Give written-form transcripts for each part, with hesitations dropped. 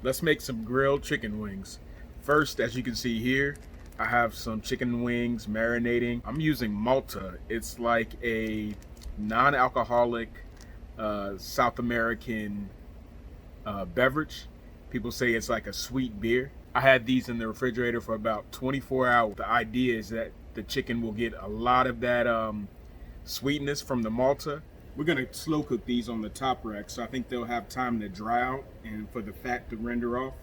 Let's make some grilled chicken wings. First, as you can see here, I have some chicken wings marinating. I'm using Malta. It's like a non-alcoholic South American beverage. People say it's like a sweet beer. I had these in the refrigerator for about 24 hours. The idea is that the chicken will get a lot of that sweetness from the Malta. We're gonna slow cook these on the top rack, so I think they'll have time to dry out and for the fat to render off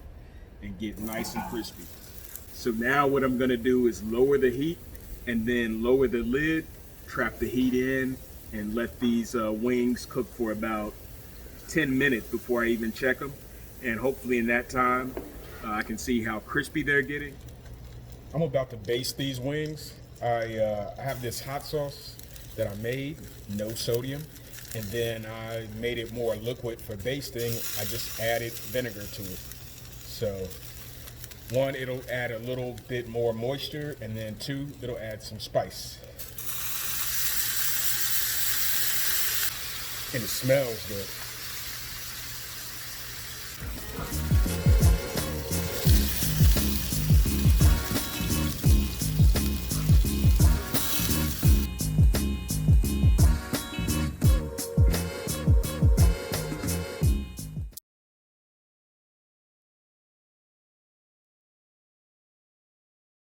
and get nice and crispy. So now what I'm gonna do is lower the heat and then lower the lid, trap the heat in, and let these wings cook for about 10 minutes before I even check them. And hopefully in that time, I can see how crispy they're getting. I'm about to baste these wings. I have this hot sauce that I made, no sodium, and then I made it more liquid for basting. I just added vinegar to it. So one, it'll add a little bit more moisture, and then two, it'll add some spice. And it smells good.